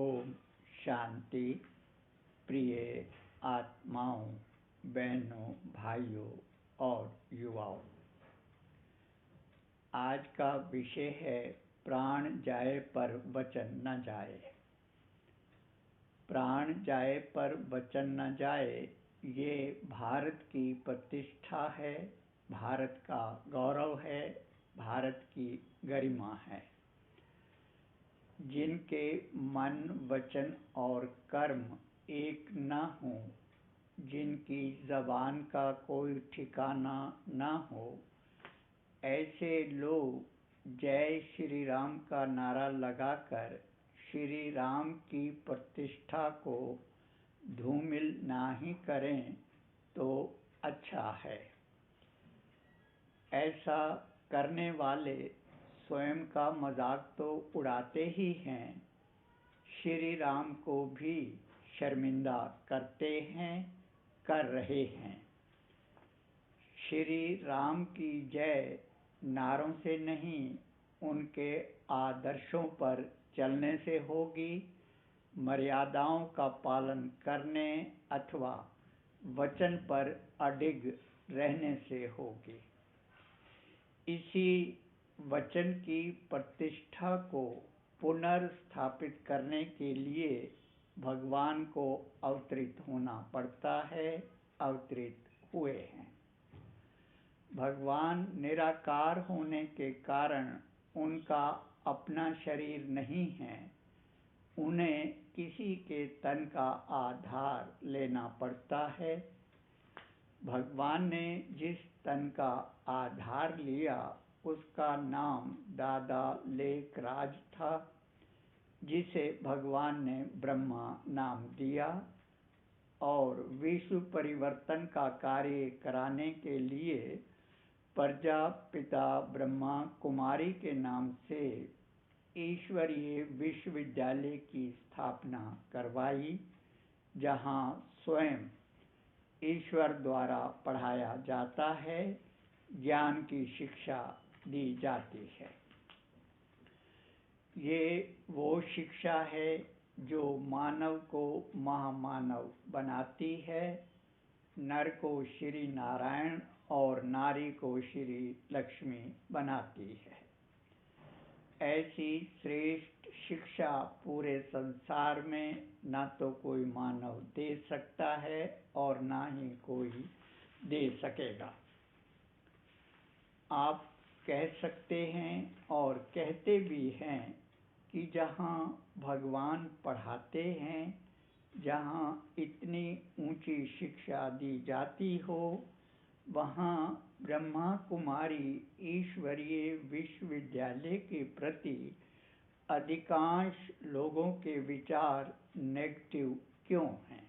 ओम शांति। प्रिय आत्माओं, बहनों, भाइयों और युवाओं, आज का विषय है प्राण जाए पर वचन न जाए। प्राण जाए पर वचन न जाए, ये भारत की प्रतिष्ठा है, भारत का गौरव है, भारत की गरिमा है। जिनके मन, वचन और कर्म एक न हो, जिनकी जबान का कोई ठिकाना न हो, ऐसे लोग जय श्री राम का नारा लगाकर श्री राम की प्रतिष्ठा को धूमिल ना ही करें तो अच्छा है। ऐसा करने वाले स्वयं का मजाक तो उड़ाते ही हैं, श्री राम को भी शर्मिंदा करते हैं, कर रहे हैं। श्री राम की जय नारों से नहीं, उनके आदर्शों पर चलने से होगी, मर्यादाओं का पालन करने अथवा वचन पर अडिग रहने से होगी। इसी वचन की प्रतिष्ठा को पुनर्स्थापित करने के लिए भगवान को अवतरित होना पड़ता है, अवतरित हुए हैं। भगवान निराकार होने के कारण उनका अपना शरीर नहीं है, उन्हें किसी के तन का आधार लेना पड़ता है। भगवान ने जिस तन का आधार लिया उसका नाम दादा लेखराज था, जिसे भगवान ने ब्रह्मा नाम दिया और विश्व परिवर्तन का कार्य कराने के लिए प्रजापिता ब्रह्मा कुमारी के नाम से ईश्वरीय विश्वविद्यालय की स्थापना करवाई, जहां स्वयं ईश्वर द्वारा पढ़ाया जाता है, ज्ञान की शिक्षा दी जाती है। ये वो शिक्षा है जो मानव को महामानव बनाती है, नर को श्री नारायण और नारी को श्री लक्ष्मी बनाती है। ऐसी श्रेष्ठ शिक्षा पूरे संसार में न तो कोई मानव दे सकता है और न ही कोई दे सकेगा। आप कह सकते हैं और कहते भी हैं कि जहाँ भगवान पढ़ाते हैं, जहाँ इतनी ऊंची शिक्षा दी जाती हो, वहाँ ब्रह्मा कुमारी ईश्वरीय विश्वविद्यालय के प्रति अधिकांश लोगों के विचार नेगेटिव क्यों हैं?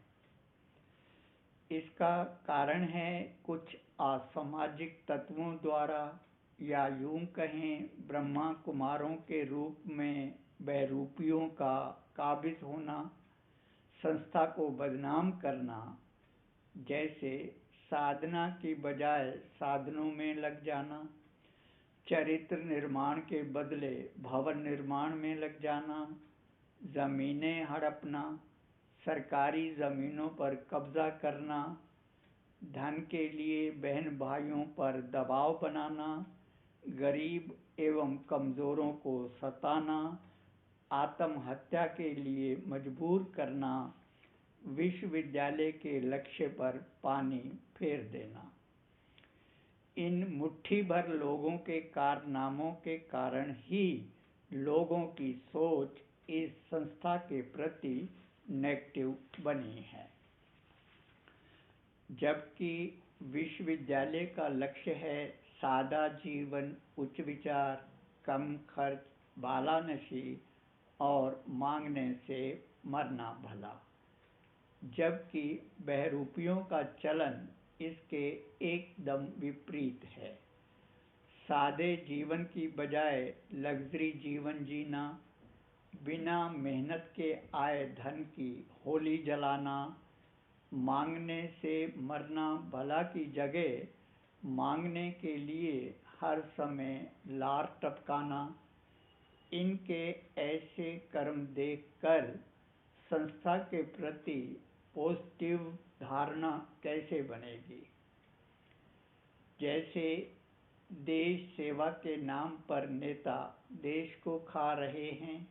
इसका कारण है कुछ असामाजिक तत्वों द्वारा, या यूं कहें ब्रह्मा कुमारों के रूप में बहरूपियों का काबिज होना, संस्था को बदनाम करना, जैसे साधना की बजाय साधनों में लग जाना, चरित्र निर्माण के बदले भवन निर्माण में लग जाना, जमीनें हड़पना, सरकारी जमीनों पर कब्जा करना, धन के लिए बहन भाइयों पर दबाव बनाना, गरीब एवं कमजोरों को सताना, आत्महत्या के लिए मजबूर करना, विश्वविद्यालय के लक्ष्य पर पानी फेर देना। इन मुट्ठी भर लोगों के कारनामों के कारण ही लोगों की सोच इस संस्था के प्रति नेगेटिव बनी है। जबकि विश्वविद्यालय का लक्ष्य है सादा जीवन, उच्च विचार, कम खर्च, बालानशी और मांगने से मरना भला, जबकि बहरूपियों का चलन इसके एकदम विपरीत है। सादे जीवन की बजाय लग्जरी जीवन जीना, बिना मेहनत के आए धन की होली जलाना, मांगने से मरना भला की जगह मांगने के लिए हर समय लार टपकाना, इनके ऐसे कर्म देखकर संस्था के प्रति पॉजिटिव धारणा कैसे बनेगी। जैसे देश सेवा के नाम पर नेता देश को खा रहे हैं,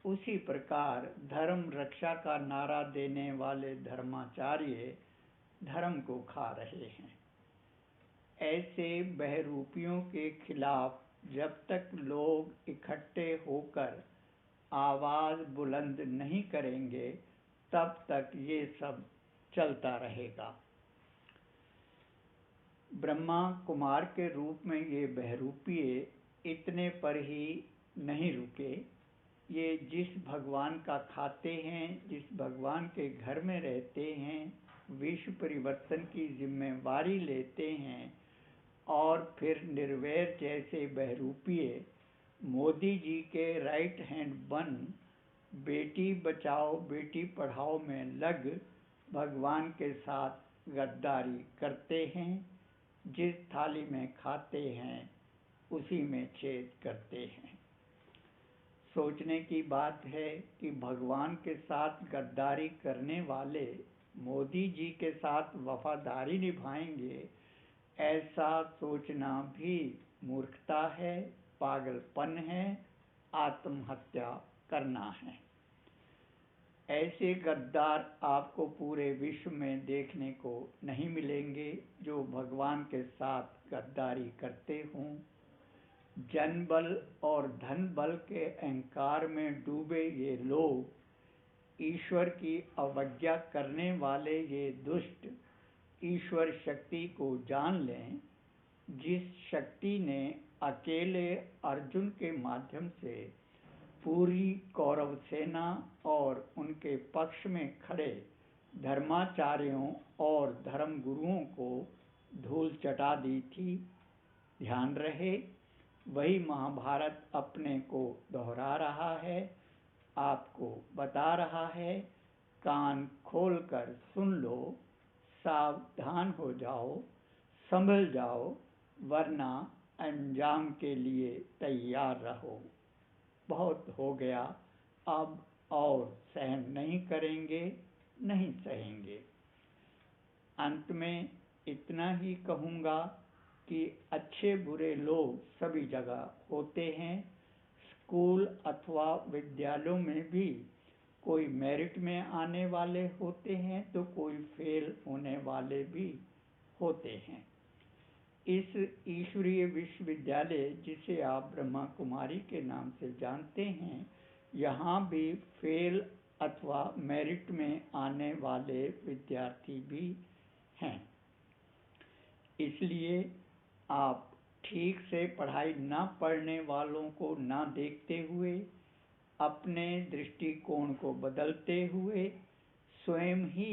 उसी प्रकार धर्म रक्षा का नारा देने वाले धर्माचार्य धर्म को खा रहे हैं। ऐसे बहरूपियों के खिलाफ जब तक लोग इकट्ठे होकर आवाज बुलंद नहीं करेंगे, तब तक ये सब चलता रहेगा। ब्रह्मा कुमार के रूप में ये बहरूपिये इतने पर ही नहीं रुके। ये जिस भगवान का खाते हैं, जिस भगवान के घर में रहते हैं, विश्व परिवर्तन की जिम्मेवारी लेते हैं, और फिर निर्वैर जैसे बहरूपिये मोदी जी के राइट हैंड बन बेटी बचाओ बेटी पढ़ाओ में लग भगवान के साथ गद्दारी करते हैं। जिस थाली में खाते हैं उसी में छेद करते हैं। सोचने की बात है कि भगवान के साथ गद्दारी करने वाले मोदी जी के साथ वफादारी निभाएंगे, ऐसा सोचना भी मूर्खता है, पागलपन है, आत्महत्या करना है। ऐसे गद्दार आपको पूरे विश्व में देखने को नहीं मिलेंगे जो भगवान के साथ गद्दारी करते हों। जनबल और धन बल के अहंकार में डूबे ये लोग, ईश्वर की अवज्ञा करने वाले ये दुष्ट, ईश्वर शक्ति को जान लें। जिस शक्ति ने अकेले अर्जुन के माध्यम से पूरी कौरव सेना और उनके पक्ष में खड़े धर्माचार्यों और धर्मगुरुओं को धूल चटा दी थी, ध्यान रहे वही महाभारत अपने को दोहरा रहा है, आपको बता रहा है। कान खोलकर सुन लो, सावधान हो जाओ, संभल जाओ, वरना अंजाम के लिए तैयार रहो। बहुत हो गया, अब और सहन नहीं करेंगे, नहीं सहेंगे। अंत में इतना ही कहूँगा कि अच्छे बुरे लोग सभी जगह होते हैं। स्कूल अथवा विद्यालयों में भी कोई मेरिट में आने वाले होते हैं तो कोई फेल होने वाले भी होते हैं। इस ईश्वरीय विश्वविद्यालय जिसे आप ब्रह्मा कुमारी के नाम से जानते हैं, यहाँ भी फेल अथवा मेरिट में आने वाले विद्यार्थी भी हैं। इसलिए आप ठीक से पढ़ाई न पढ़ने वालों को न देखते हुए, अपने दृष्टिकोण को बदलते हुए, स्वयं ही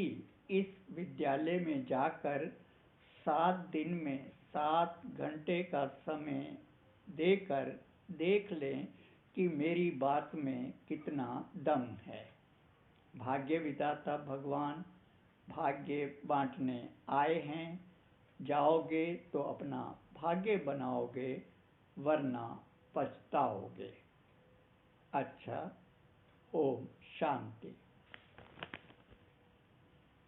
इस विद्यालय में जाकर 7 दिन में 7 घंटे का समय देकर देख लें कि मेरी बात में कितना दम है। भाग्य विधाता भगवान भाग्य बांटने आए हैं। जाओगे तो अपना भाग्य बनाओगे, वरना पछताओगे। अच्छा, ओम शांति।